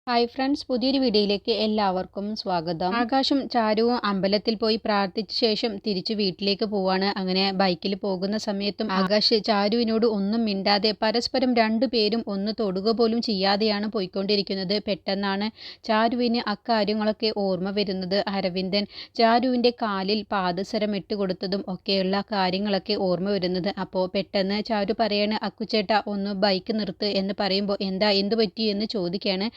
Hi friends, പുതിയൊരു വീഡിയോയിലേക്ക് എല്ലാവർക്കും സ്വാഗതം. ആകാശും ചാരുവും അമ്പലത്തിൽ പോയി പ്രാർത്ഥിച്ച ശേഷം തിരിച്ചു വീട്ടിലേക്ക് പോവാണ്. അങ്ങനെ ബൈക്കിൽ പോകുന്ന സമയത്തും ആകാശ് ചാരുവിനോട് ഒന്നും മിണ്ടാതെ പരസ്പരം രണ്ടുപേരും ഒന്ന് തൊടുക പോലും ചെയ്യാതെയാണ് പോയിക്കൊണ്ടിരിക്കുന്നത്. പെട്ടെന്നാണ് ചാരുവിന് അക്കാര്യങ്ങളൊക്കെ ഓർമ്മ വരുന്നത്. അരവിന്ദൻ ചാരുവിൻ്റെ കാലിൽ പാദസരം ഇട്ടുകൊടുത്തതും ഒക്കെയുള്ള കാര്യങ്ങളൊക്കെ ഓർമ്മ വരുന്നത്. അപ്പോൾ പെട്ടെന്ന് ചാരു പറയാണ്, അക്കുച്ചേട്ട ഒന്ന് ബൈക്ക് നിർത്ത് എന്ന് പറയുമ്പോൾ എന്ത് പറ്റി എന്ന് ചോദിക്കുകയാണ്.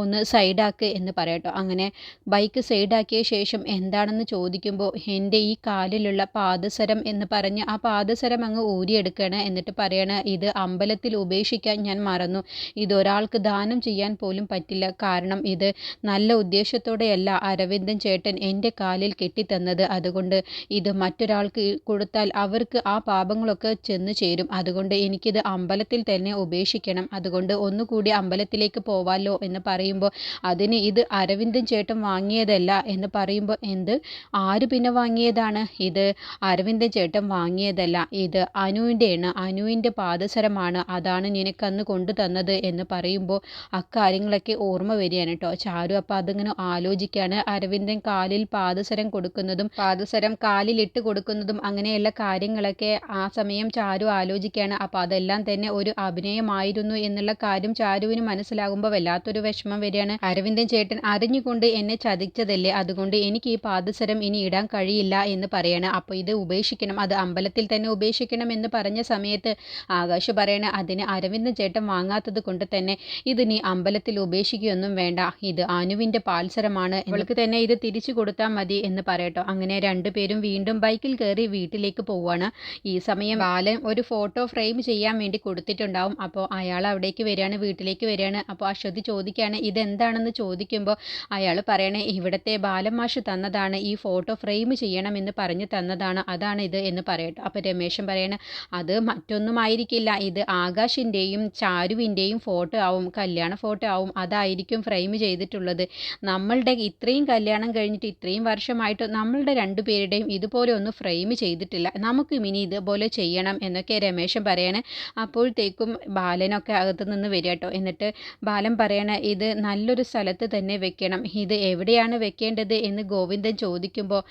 ഒന്ന് സൈഡാക്ക് എന്ന് പറയട്ടോ. അങ്ങനെ ബൈക്ക് സൈഡാക്കിയ ശേഷം എന്താണെന്ന് ചോദിക്കുമ്പോൾ എൻ്റെ ഈ കാലിലുള്ള പാദസരം എന്ന് പറഞ്ഞ് ആ പാദസരം അങ്ങ് ഊരിയെടുക്കുകയാണ്. എന്നിട്ട് പറയണ, ഇത് അമ്പലത്തിൽ ഉപേക്ഷിക്കാൻ ഞാൻ മറന്നു. ഇതൊരാൾക്ക് ദാനം ചെയ്യാൻ പോലും പറ്റില്ല. കാരണം ഇത് നല്ല ഉദ്ദേശത്തോടെയല്ല അരവിന്ദൻ ചേട്ടൻ എൻ്റെ കാലിൽ കെട്ടിത്തന്നത്. അതുകൊണ്ട് ഇത് മറ്റൊരാൾക്ക് കൊടുത്താൽ അവർക്ക് ആ പാപങ്ങളൊക്കെ ചെന്ന് ചേരും. അതുകൊണ്ട് എനിക്കിത് അമ്പലത്തിൽ തന്നെ ഉപേക്ഷിക്കണം. അതുകൊണ്ട് ഒന്നുകൂടി അമ്പലത്തിലേക്ക് പോവാലോ എന്ന് പറയുമ്പോൾ അതിന് ഇത് അരവിന്ദൻ ചേട്ടൻ വാങ്ങിയതല്ല എന്ന് പറയുമ്പോൾ ആര് പിന്നെ വാങ്ങിയതാണ്? ഇത് അരവിന്ദൻ ചേട്ടൻ വാങ്ങിയതല്ല, ഇത് അനുവിൻ്റെയാണ്, അനുവിൻ്റെ പാദസരമാണ്, അതാണ് നിനക്കന്ന് കൊണ്ടു തന്നത് എന്ന് പറയുമ്പോൾ അക്കാര്യങ്ങളൊക്കെ ഓർമ്മ വരികയാണ് കേട്ടോ. ചാരു അപ്പം അതിങ്ങനെ ആലോചിക്കുകയാണ്. അരവിന്ദൻ കാലിൽ പാദസരം കൊടുക്കുന്നതും പാദസരം കാലിലിട്ട് കൊടുക്കുന്നതും അങ്ങനെയുള്ള കാര്യങ്ങളൊക്കെ ആ സമയം ചാരു ആലോചിക്കുകയാണ്. അപ്പോൾ അതെല്ലാം തന്നെ ഒരു അഭിനയമായിരുന്നു എന്നുള്ള കാര്യം ചാരുവിന് മനസ്സിലാകുമ്പോൾ വല്ലാത്തൊരു വിഷമം വരികയാണ്. അരവിന്ദൻ ചേട്ടൻ അറിഞ്ഞുകൊണ്ട് എന്നെ ചതിച്ചതല്ലേ, അതുകൊണ്ട് എനിക്ക് ഈ പാദസരം ഇനി ഇടാൻ കഴിയില്ല എന്ന് പറയണം. അപ്പോൾ ഇത് ഉപേക്ഷിക്കണം, അത് അമ്പലത്തിൽ തന്നെ ഉപേക്ഷിക്കണം എന്ന് പറഞ്ഞ സമയത്ത് ആകാശ് പറയണ, അതിന് അരവിന്ദൻ ചേട്ടൻ വാങ്ങാത്തത് കൊണ്ട് തന്നെ ഇത് നീ അമ്പലത്തിൽ ഉപേക്ഷിക്കുകയൊന്നും വേണ്ട, ഇത് അനുവിൻ്റെ പാൽസരമാണ്, അവൾക്ക് തന്നെ ഇത് തിരിച്ചു കൊടുത്താൽ മതി എന്ന് പറയട്ടോ. അങ്ങനെ രണ്ടുപേരും വീണ്ടും ബൈക്കിൽ കയറി വീട്ടിലേക്ക് പോവുകയാണ്. ഈ സമയം ബാലൻ ഒരു ഫോട്ടോ ഫ്രെയിം ചെയ്യാൻ വേണ്ടി കൊടുത്തിട്ടുണ്ടാവും. അപ്പോൾ അയാൾ അവിടേക്ക് വരികയാണ്, വീട്ടിലേക്ക് വരികയാണ്. അപ്പോൾ അശ്വതി ചോദിക്കുകയാണ് ഇതെന്താണെന്ന് ചോദിക്കുമ്പോൾ അയാൾ പറയണേ, ഇവിടുത്തെ ബാലമാഷ് തന്നതാണ്, ഈ ഫോട്ടോ ഫ്രെയിം ചെയ്യണമെന്ന് പറഞ്ഞു തന്നതാണ്, അതാണ് ഇത് എന്ന് പറയട്ടോ. അപ്പോൾ രമേശൻ പറയണേ, അത് മറ്റൊന്നും ആയിരിക്കില്ല, ഇത് ആകാശിൻ്റെയും ചാരുവിൻ്റെയും ഫോട്ടോ ആവും, കല്യാണ ഫോട്ടോ ആവും, അതായിരിക്കും ഫ്രെയിം ചെയ്തിട്ടുള്ളത്. നമ്മളുടെ ഇത്രയും കല്യാണം കഴിഞ്ഞിട്ട് ഇത്രയും വർഷമായിട്ട് നമ്മളുടെ രണ്ടുപേരുടെയും ഇതുപോലെ ഒന്ന് ഫ്രെയിം ചെയ്തിട്ടില്ല, നമുക്ക് ഇനി ഇതുപോലെ ചെയ്യണം എന്നൊക്കെ രമേശൻ പറയണേ. അപ്പോഴത്തേക്കും ബാലനൊക്കെ അകത്ത് നിന്ന് വരിക കേട്ടോ. എന്നിട്ട് ബാലൻ പറയണ, ഇത് നല്ലൊരു സ്ഥലത്ത് തന്നെ വെക്കണം, ഇത് എവിടെയാണ് വെക്കേണ്ടത് എന്ന് ഗോവിന്ദൻ ചോദിക്കുമ്പോൾ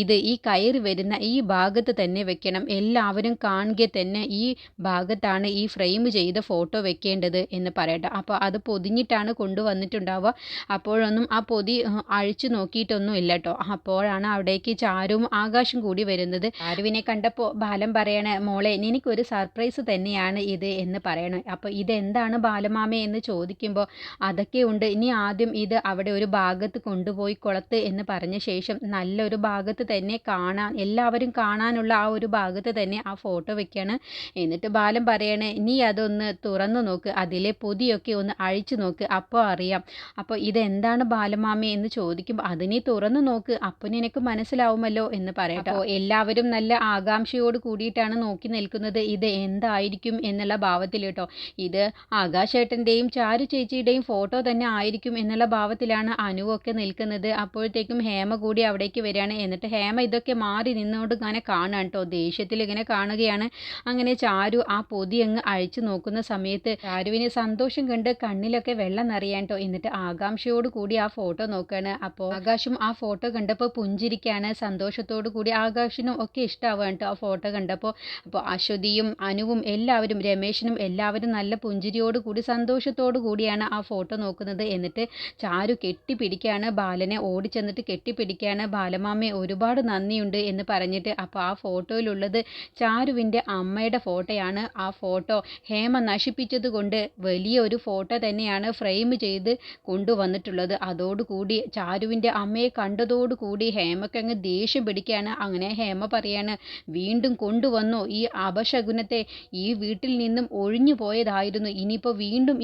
ഇത് ഈ കയറി വരുന്ന ഈ ഭാഗത്ത് തന്നെ വെക്കണം, എല്ലാവരും കാണുക തന്നെ ഈ ഭാഗത്താണ് ഈ ഫ്രെയിം ചെയ്ത ഫോട്ടോ വെക്കേണ്ടത് എന്ന് പറയട്ടെ. അപ്പോൾ അത് പൊതിഞ്ഞിട്ടാണ് കൊണ്ടുവന്നിട്ടുണ്ടാവുക. അപ്പോഴൊന്നും ആ പൊതി അഴിച്ചു നോക്കിയിട്ടൊന്നും ഇല്ല കേട്ടോ. അപ്പോഴാണ് അവിടേക്ക് ചാരുവും ആകാശം കൂടി വരുന്നത്. ചാരുവിനെ കണ്ടപ്പോൾ ബാലൻ പറയണേ, മോളെ നിനക്കൊരു സർപ്രൈസ് തന്നെയാണ് ഇത് എന്ന് പറയണം. അപ്പോൾ ഇതെന്താണ് ബാലമാമേ എന്ന് ചോദിക്കുമ്പോൾ അതൊക്കെ ഉണ്ട്, ഇനി ആദ്യം ഇത് അവിടെ ഒരു ഭാഗത്ത് കൊണ്ടുപോയി കുളത്ത് എന്ന് പറഞ്ഞ ശേഷം നല്ലൊരു ഭാഗത്ത് തന്നെ കാണാൻ, എല്ലാവരും കാണാനുള്ള ആ ഒരു ഭാഗത്ത് തന്നെ ആ ഫോട്ടോ വെക്കുകയാണ്. എന്നിട്ട് ബാലൻ പറയണേ, നീ അതൊന്ന് തുറന്നു നോക്ക്, അതിലെ പൊതിയൊക്കെ ഒന്ന് അഴിച്ചു നോക്ക്, അപ്പോൾ അറിയാം. അപ്പോൾ ഇതെന്താണ് ബാലമാമി എന്ന് ചോദിക്കുമ്പോൾ അതിനെ തുറന്നു നോക്ക്, അപ്പോൾ നിനക്ക് മനസ്സിലാവുമല്ലോ എന്ന് പറയട്ടോ. എല്ലാവരും നല്ല ആകാംക്ഷയോട് കൂടിയിട്ടാണ് നോക്കി നിൽക്കുന്നത്, ഇത് എന്തായിരിക്കും എന്നുള്ള ഭാവത്തിൽ കേട്ടോ. ഇത് ആകാശേട്ടൻ്റെയും ചാരു ചേച്ചിയുടെയും ഫോട്ടോ തന്നെ ആയിരിക്കും എന്നുള്ള ഭാവത്തിലാണ് അനുവൊക്കെ നിൽക്കുന്നത്. അപ്പോഴത്തേക്കും ഹേമ കൂടി അവിടേക്ക് വരികയാണ്. എന്നിട്ട് ഹേമ ഇതൊക്കെ മാറി നിന്നോണ്ട് ഇങ്ങനെ കാണാൻ കേട്ടോ, ദേഷ്യത്തിൽ ഇങ്ങനെ കാണുകയാണ്. അങ്ങനെ ചാരു ആ പൊതി അങ്ങ് അഴിച്ചു നോക്കുന്ന സമയത്ത് ചാരുവിന് സന്തോഷം കണ്ട് കണ്ണിലൊക്കെ വെള്ളം നിറയാൻ കേട്ടോ. എന്നിട്ട് ആകാംക്ഷയോട് കൂടി ആ ഫോട്ടോ നോക്കുകയാണ്. അപ്പോൾ ആകാശും ആ ഫോട്ടോ കണ്ടപ്പോൾ പുഞ്ചിരിക്കുകയാണ്, സന്തോഷത്തോടു കൂടി. ആകാശിനും ഒക്കെ ഇഷ്ടമാവുകയാണ് കേട്ടോ ആ ഫോട്ടോ കണ്ടപ്പോൾ. അപ്പോൾ അശ്വതിയും അനുവും എല്ലാവരും രമേശനും എല്ലാവരും നല്ല പുഞ്ചിരിയോട് കൂടി സന്തോഷത്തോടു കൂടിയാണ് ആ ഫോട്ടോ നോക്കുന്നത്. എന്നിട്ട് ചാരു കെട്ടിപ്പിടിക്കുകയാണ്, ബാലനെ ഓടിച്ചെന്നിട്ട് കെട്ടിപ്പിടിക്കുകയാണ്. ബാലമാമയെ ഒരുപാട് നന്ദിയുണ്ട് എന്ന് പറഞ്ഞിട്ട്. അപ്പോൾ ആ ഫോട്ടോയിലുള്ളത് ചാരുവിൻ്റെ അമ്മയുടെ ഫോട്ടോയാണ്. ആ ഫോട്ടോ ഹേമ നശിപ്പിച്ചത് കൊണ്ട് വലിയൊരു ഫോട്ടോ തന്നെയാണ് ഫ്രെയിം ചെയ്ത് കൊണ്ടുവന്നിട്ടുള്ളത്. അതോടുകൂടി ചാരുവിൻ്റെ അമ്മയെ കണ്ടതോടുകൂടി ഹേമയ്ക്ക് അങ്ങ് ദേഷ്യം പിടിക്കുകയാണ്. അങ്ങനെ ഹേമ പറയാണ്, വീണ്ടും കൊണ്ടുവന്നു ഈ അപശകുനത്തെ, ഈ വീട്ടിൽ നിന്നും ഒഴിഞ്ഞു പോയതായിരുന്നു, ഇനിയിപ്പോൾ വീണ്ടും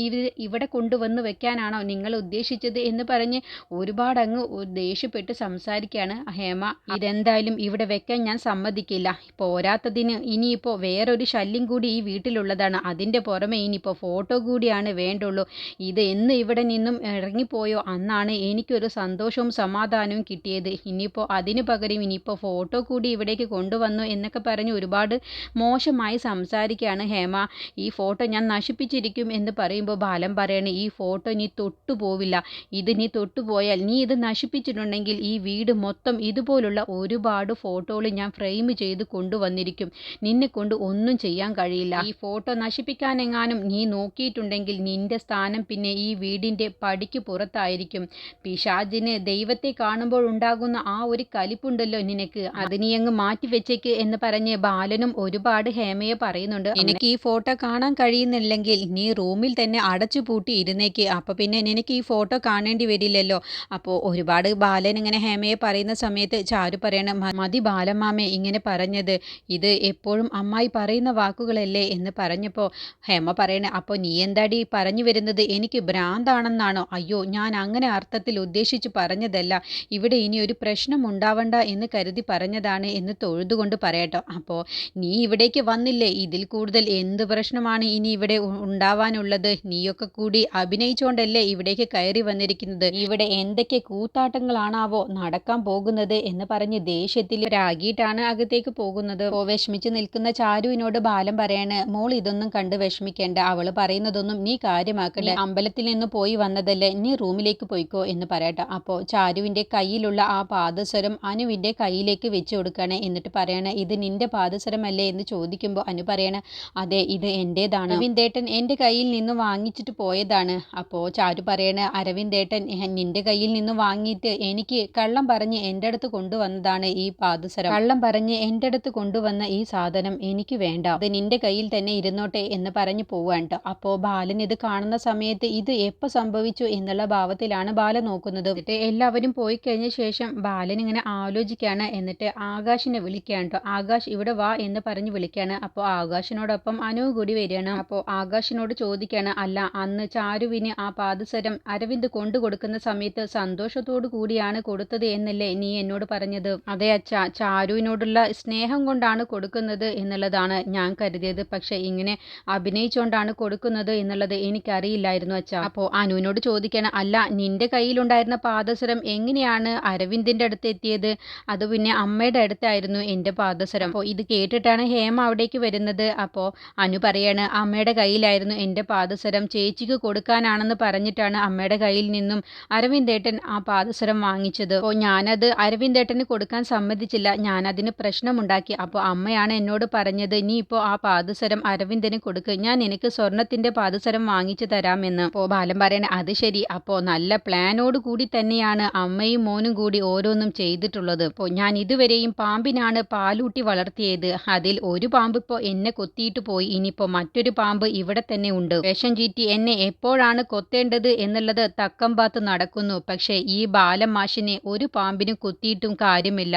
ഇവിടെ കൊണ്ടുവന്ന് വെക്കാനാണോ നിങ്ങൾ ഉദ്ദേശിച്ചത് എന്ന് പറഞ്ഞ് ഒരുപാട് അങ്ങ് ദേഷ്യപ്പെട്ട് സംസാരിക്കുകയാണ് ഹേമ. ഇതെന്തായാലും ഇവിടെ വെക്കാൻ ഞാൻ സമ്മതിക്കില്ല, പോരാത്തതിന് ഇനിയിപ്പോൾ വേറൊരു ശല്യം കൂടി ഈ വീട്ടിലുള്ളതാണ്, അതിൻ്റെ പുറമെ ഇനിയിപ്പോൾ ഫോട്ടോ കൂടിയാണ് വേണ്ടുള്ളൂ. ഇത് എന്ന് ഇവിടെ നിന്നും ഇറങ്ങിപ്പോയോ അന്നാണ് എനിക്കൊരു സന്തോഷവും സമാധാനവും കിട്ടിയത്, ഇനിയിപ്പോൾ അതിന് പകരം ഇനിയിപ്പോൾ ഫോട്ടോ കൂടി ഇവിടേക്ക് കൊണ്ടുവന്നു എന്നൊക്കെ പറഞ്ഞ് ഒരുപാട് മോശമായി സംസാരിക്കുകയാണ് ഹേമ. ഈ ഫോട്ടോ ഞാൻ നശിപ്പിച്ചിരിക്കും എന്ന് പറയുമ്പോൾ ബാലൻ പറയണേ, ഈ ഫോട്ടോ ഇനി തൊട്ടുപോവില്ല. ഇത് നീ തൊട്ടുപോയാൽ, നീ ഇത് നശിപ്പിച്ചിട്ടുണ്ടെങ്കിൽ ഈ വീട് മൊത്തം ഇതുപോലുള്ള ഒരുപാട് ഫോട്ടോകൾ ഞാൻ ഫ്രെയിം ചെയ്ത് കൊണ്ടുവന്നിരിക്കും. നിന്നെക്കൊണ്ട് ഒന്നും ചെയ്യാൻ കഴിയില്ല. ഈ ഫോട്ടോ നശിപ്പിക്കാനെങ്ങാനും നീ നോക്കിയിട്ടുണ്ടെങ്കിൽ നിന്റെ സ്ഥാനം പിന്നെ ഈ വീടിൻ്റെ പടിക്ക് പുറത്തായിരിക്കും. പിശാചിന് ദൈവത്തെ കാണുമ്പോൾ ഉണ്ടാകുന്ന ആ ഒരു കലിപ്പുണ്ടല്ലോ നിനക്ക്, അത് നീ അങ്ങ് മാറ്റി വെച്ചേക്ക് എന്ന് പറഞ്ഞ് ബാലനും ഒരുപാട് ഹേമയെ പറയുന്നുണ്ട്. നിനക്ക് ഈ ഫോട്ടോ കാണാൻ കഴിയുന്നില്ലെങ്കിൽ നീ റൂമിൽ തന്നെ അടച്ചു പൂട്ടി ഇരുന്നേക്ക്, അപ്പോൾ പിന്നെ നിനക്ക് ഈ ഫോട്ടോ കാണേണ്ടി വരില്ലല്ലോ. അപ്പോൾ ഒരുപാട് ബാലൻ ഇങ്ങനെ ഹേമയെ പറയുന്ന സമയത്ത് ചാരു പറയണം, മതി ബാലമാമേ ഇങ്ങനെ പറഞ്ഞത്, ഇത് എപ്പോഴും അമ്മായി പറയുന്ന വാക്കുകളല്ലേ എന്ന് പറഞ്ഞപ്പോൾ ഹേമ പറയണേ, അപ്പോൾ നീ എന്താടി പറഞ്ഞു വരുന്നത്, എനിക്ക് ഭ്രാന്താണെന്നാണോ? അയ്യോ, ഞാൻ അങ്ങനെ അർത്ഥത്തിൽ ഉദ്ദേശിച്ച് പറഞ്ഞതല്ല, ഇവിടെ ഇനി ഒരു പ്രശ്നം ഉണ്ടാവണ്ട എന്ന് കരുതി പറഞ്ഞതാണ് എന്ന് തൊഴുതുകൊണ്ട് പറയട്ടോ. അപ്പോൾ നീ ഇവിടേക്ക് വന്നില്ലേ, ഇതിൽ കൂടുതൽ എന്ത് പ്രശ്നമാണ് ഇനി ഇവിടെ ഉണ്ടാവാനുള്ളത്? നീയൊക്കെ കൂടി അഭിനയിച്ചുകൊണ്ടല്ലേ ഇവിടേക്ക് കയറി വന്നിരിക്കുന്നത്. ഇവിടെ എന്തൊക്കെ കൂത്താട്ടങ്ങളാണാവോ നടക്കാൻ പോകുന്നത് എന്ന് പറഞ്ഞ് ദേഷ്യത്തിൽ രാഗിയിട്ടാണ് അകത്തേക്ക് പോകുന്നത്. അപ്പോൾ വിഷമിച്ച് നിൽക്കുന്ന ചാരുവിനോട് ബാലൻ പറയാണ്, മോൾ ഇതൊന്നും കണ്ട് വിഷമിക്കേണ്ട, അവള് പറയുന്നതൊന്നും നീ കാര്യമാക്കണ്ട, അമ്പലത്തിൽ നിന്ന് പോയി വന്നതല്ലേ, നീ റൂമിലേക്ക് പോയിക്കോ എന്ന് പറയട്ടെ. അപ്പോൾ ചാരുവിൻ്റെ കയ്യിലുള്ള ആ പാദസരം അനുവിൻ്റെ കയ്യിലേക്ക് വെച്ച് കൊടുക്കുകയാണ്. എന്നിട്ട് പറയണ, ഇത് നിന്റെ പാദസരമല്ലേ എന്ന് ചോദിക്കുമ്പോൾ അനു പറയണ, അതെ ഇത് എൻ്റേതാണ്, അരവിന്ദേട്ടൻ എൻ്റെ കയ്യിൽ നിന്ന് വാങ്ങിച്ചിട്ട് പോയതാണ്. അപ്പോൾ ചാരു പറയണ, അരവിന്ദേട്ടൻ നിന്റെ കയ്യിൽ നിന്ന് വാങ്ങിയിട്ട് എനിക്ക് കള്ളം പറഞ്ഞ് എൻ്റെ അടുത്ത് കൊണ്ടുവന്നതാണ് ഈ പാദസരം, കള്ളം പറഞ്ഞ് എൻ്റെ അടുത്ത് കൊണ്ടുവന്ന ഈ സാധനം എനിക്ക് വേണ്ട, അത് നിന്റെ കയ്യിൽ തന്നെ ഇരുന്നോട്ടെ എന്ന് പറഞ്ഞു പോവാണ് കേട്ടോ. അപ്പോൾ ബാലൻ ഇത് കാണുന്ന സമയത്ത് ഇത് എപ്പോൾ സംഭവിച്ചു എന്നുള്ള ഭാവത്തിലാണ് ബാലൻ നോക്കുന്നത്. എന്നിട്ട് എല്ലാവരും പോയി കഴിഞ്ഞ ശേഷം ബാലൻ ഇങ്ങനെ ആലോചിക്കുകയാണ്. എന്നിട്ട് ആകാശിനെ വിളിക്കുകയാണ് കേട്ടോ. ആകാശ് ഇവിടെ വാ എന്ന് പറഞ്ഞ് വിളിക്കുകയാണ്. അപ്പോൾ ആകാശിനോടൊപ്പം അനു കൂടി വരികയാണ്. അപ്പോൾ ആകാശിനോട് ചോദിക്കുകയാണ്, അല്ല അന്ന് ചാരുവിന് ആ പാദസരം അരവിന്ദ് കൊണ്ടു കൊടുക്കുന്ന സമയത്ത് സന്തോഷത്തോടു കൂടിയാണ് കൊടുത്തത് എന്നല്ലേ നീ എന്നോട് പറഞ്ഞത്? അതെ അച്ഛാ, ചാരുവിനോടുള്ള സ്നേഹം കൊണ്ടാണ് കൊടുക്കുന്നത് എന്നുള്ളതാണ് ഞാൻ കരുതിയത്, പക്ഷെ ഇങ്ങനെ അഭിനയിച്ചുകൊണ്ടാണ് കൊടുക്കുന്നത് എന്നുള്ളത് എനിക്കറിയില്ലായിരുന്നു അച്ഛാ. അപ്പോൾ അനുവിനോട് ചോദിക്കണം, അല്ല നിന്റെ കയ്യിലുണ്ടായിരുന്ന പാദസരം എങ്ങനെയാണ് അരവിന്ദിന്റെ അടുത്ത് എത്തിയത്? അത് പിന്നെ അമ്മയുടെ അടുത്തായിരുന്നു എൻ്റെ പാദസരം. അപ്പോൾ ഇത് കേട്ടിട്ടാണ് ഹേമ അവിടേക്ക് വരുന്നത്. അപ്പോൾ അനു പറയാണ്, അമ്മയുടെ കയ്യിലായിരുന്നു എൻ്റെ പാദസരം, ചേച്ചിക്ക് കൊടുക്കാനാണെന്ന് പറഞ്ഞിട്ടാണ് അമ്മയുടെ കയ്യിൽ നിന്നും അരവിന്ദേട്ടൻ ആ പാദസരം വാങ്ങിച്ചത്. അപ്പോൾ ഞാനത് അരവിന്ദേട്ടന് കൊടുക്കാൻ സമ്മതിച്ചില്ല, ഞാനതിന് പ്രശ്നമുണ്ടാക്കി. അപ്പോൾ അമ്മയാണ് എന്നോട് പറഞ്ഞത്, നീ ഇപ്പോൾ ആ പാദസരം അരവിന്ദന് കൊടുക്ക്, ഞാൻ എനിക്ക് സ്വർണത്തിൻ്റെ പാദസരം വാങ്ങിച്ചു തരാമെന്ന്. അപ്പോൾ ബാലൻ പറയണേ, അത് ശരി, അപ്പോൾ നല്ല പ്ലാനോട് കൂടി തന്നെയാണ് അമ്മയും മോനും കൂടി ഓരോന്നും ചെയ്തിട്ടുള്ളത്. അപ്പോൾ ഞാൻ ഇതുവരെയും പാമ്പിനാണ് പാലൂട്ടി വളർത്തിയത്, അതിൽ ഒരു പാമ്പ് ഇപ്പോൾ എന്നെ കൊത്തിയിട്ട് പോയി, ഇനിയിപ്പോൾ മറ്റൊരു പാമ്പ് ഇവിടെ തന്നെ ഉണ്ട്, വിഷം ചീറ്റി എന്നെ എപ്പോഴാണ് കൊത്തേണ്ടത് എന്നുള്ളത് തക്കം പാത്ത് നടക്കുന്നു. പക്ഷേ ഈ ബാലമാഷിനെ ഒരു പാമ്പിനും കൊത്തിയിട്ടും കാര്യമില്ല,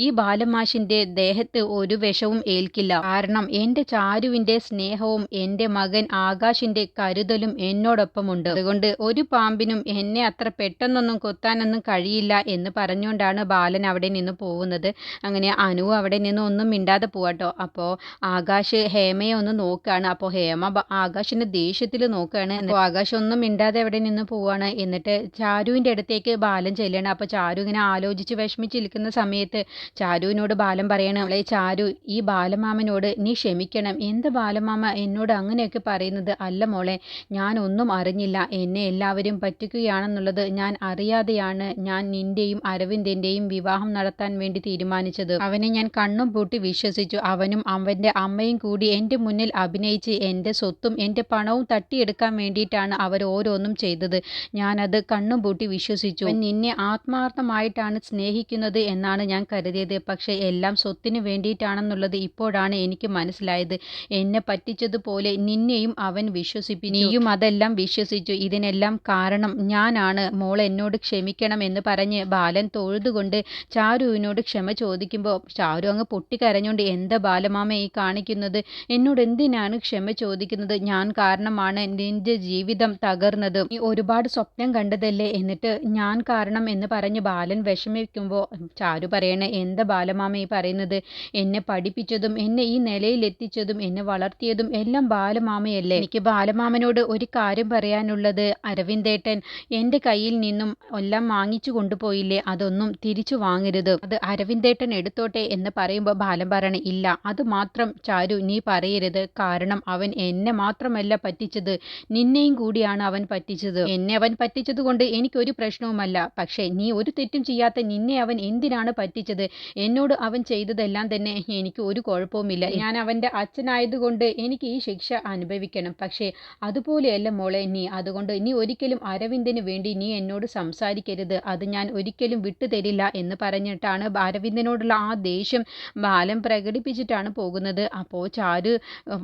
ഈ ബാലമാഷിൻ്റെ ദേഹത്ത് ഒരു വിഷവും ഏൽക്കില്ല, കാരണം എൻ്റെ ചാരുവിൻ്റെ സ്നേഹവും എൻ്റെ മകൻ ആകാശിൻ്റെ കരുതലും എന്നോടൊപ്പമുണ്ട്, അതുകൊണ്ട് ഒരു പാമ്പിനും എന്നെ അത്ര പെട്ടെന്നൊന്നും കൊത്താനൊന്നും കഴിയില്ല എന്ന് പറഞ്ഞുകൊണ്ടാണ് ബാലൻ അവിടെ നിന്ന് പോകുന്നത്. അങ്ങനെ അനു അവിടെ നിന്ന് ഒന്നും മിണ്ടാതെ പോവാട്ടോ. അപ്പോൾ ആകാശ് ഹേമയെ ഒന്ന് നോക്കുകയാണ്. അപ്പോൾ ഹേമ ആകാശിൻ്റെ ദേഷ്യത്തിൽ നോക്കുകയാണ്. അപ്പോൾ ആകാശ് ഒന്നും മിണ്ടാതെ അവിടെ നിന്ന് പോവാണ്. എന്നിട്ട് ചാരുവിൻ്റെ അടുത്തേക്ക് ബാലൻ ചെല്ലുകയാണ്. അപ്പോൾ ചാരു ഇങ്ങനെ ആലോചിച്ച് വിഷമിച്ചിരിക്കുന്ന സമയത്ത് ചാരുവിനോട് ബാലൻ പറയണം, അവളെ ചാരു, ഈ ബാലമാമനോട് നീ ക്ഷമിക്കണം, എന്ത് ബാലമാമ എന്നോട് അങ്ങനെയൊക്കെ പറയുന്നത്? അല്ല മോളെ, ഞാനൊന്നും അറിഞ്ഞില്ല, എന്നെ എല്ലാവരും പറ്റിക്കുകയാണെന്നുള്ളത് ഞാൻ അറിയാതെയാണ് ഞാൻ നിന്റെയും അരവിന്ദിൻ്റെയും വിവാഹം നടത്താൻ വേണ്ടി തീരുമാനിച്ചത്. അവനെ ഞാൻ കണ്ണും പൂട്ടി വിശ്വസിച്ചു, അവനും അവൻ്റെ അമ്മയും കൂടി എൻ്റെ മുന്നിൽ അഭിനയിച്ച് എൻ്റെ സ്വത്തും എൻ്റെ പണവും തട്ടിയെടുക്കാൻ വേണ്ടിയിട്ടാണ് അവർ ഓരോന്നും ചെയ്തത്. ഞാനത് കണ്ണും പൂട്ടി വിശ്വസിച്ചു. നിന്നെ ആത്മാർത്ഥമായിട്ടാണ് സ്നേഹിക്കുന്നത് എന്നാണ് ഞാൻ കരുതിയത്, പക്ഷേ എല്ലാം സ്വത്തിന് വേണ്ടിയിട്ടാണെന്നുള്ളത് ഇപ്പോഴാണ് എനിക്ക് മനസ്സിലായത്. എന്നെ പറ്റിച്ചതുപോലെ നിന്നെയും അവൻ വിശ്വസിപ്പിച്ചു, നീയും അതെല്ലാം വിശ്വസിച്ചു, ഇതിനെല്ലാം കാരണം ഞാനാണ്, മോൾ എന്നോട് ക്ഷമിക്കണം എന്ന് പറഞ്ഞ് ബാലൻ തൊഴുതുകൊണ്ട് ചാരുവിനോട് ക്ഷമ ചോദിക്കുമ്പോൾ ചാരു അങ്ങ് പൊട്ടിക്കരഞ്ഞുകൊണ്ട്, എന്താ ബാലമാമ ഈ കാണിക്കുന്നത്? എന്നോട് എന്തിനാണ് ക്ഷമ ചോദിക്കുന്നത്? ഞാൻ കാരണമാണ് നിന്റെ ജീവിതം തകർന്നത്, നീ ഒരുപാട് സ്വപ്നം കണ്ടതല്ലേ, എന്നിട്ട് ഞാൻ കാരണം എന്ന് പറഞ്ഞ് ബാലൻ വിഷമിക്കുമ്പോൾ ചാരു പറയണേ, എന്താ ബാലമാമ ഈ പറയുന്നത്? എന്നെ പഠിപ്പിച്ചതും എന്നെ ഈ നിലയിൽ എത്തിച്ചതും എന്നെ വളർത്തിയതും എല്ലാം ബാലമാമയല്ലേ. എനിക്ക് ബാലമാമനോട് ഒരു കാര്യം പറയാനുള്ളത്, അരവിന്ദേട്ടൻ എൻ്റെ കയ്യിൽ നിന്നും എല്ലാം വാങ്ങിച്ചു കൊണ്ടുപോയില്ലേ, അതൊന്നും തിരിച്ചു വാങ്ങരുത്, അത് അരവിന്ദേട്ടൻ എടുത്തോട്ടെ എന്ന് പറയുമ്പോൾ ബാലൻ പറയണ, ഇല്ല, അത് മാത്രം ചാരു നീ പറയരുത്, കാരണം അവൻ എന്നെ മാത്രമല്ല പറ്റിച്ചത്, നിന്നെയും കൂടിയാണ് അവൻ പറ്റിച്ചത്. എന്നെ അവൻ പറ്റിച്ചതുകൊണ്ട് എനിക്കൊരു പ്രശ്നവുമല്ല. പക്ഷേ നീ ഒരു തെറ്റും ചെയ്യാത്ത നിന്നെ അവൻ എന്തിനാണ് പറ്റിച്ചത്? എന്നോട് അവൻ ചെയ്തതെല്ലാം തന്നെ എനിക്ക് ഒരു കുഴപ്പവുമില്ല. ഞാൻ അവൻ്റെ അച്ഛനായതുകൊണ്ട് എനിക്ക് ഈ ശിക്ഷ അനുഭവിക്കണം. പക്ഷേ അതുപോലെയല്ല മോളെ നീ. അതുകൊണ്ട് നീ ഒരിക്കലും അരവിന്ദന് വേണ്ടി നീ എന്നോട് സംസാരിക്കരുത്. അത് ഞാൻ ഒരിക്കലും വിട്ടുതരില്ല എന്ന് പറഞ്ഞിട്ടാണ് അരവിന്ദനോടുള്ള ആ ദേഷ്യം ബാലൻ പ്രകടിപ്പിച്ചിട്ടാണ് പോകുന്നത്. അപ്പോൾ ചാരു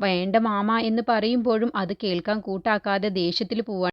വേണ്ട മാമ എന്ന് പറയുമ്പോഴും അത് കേൾക്കാൻ കൂട്ടാക്കാതെ ദേഷ്യത്തിൽ പോവാണ്.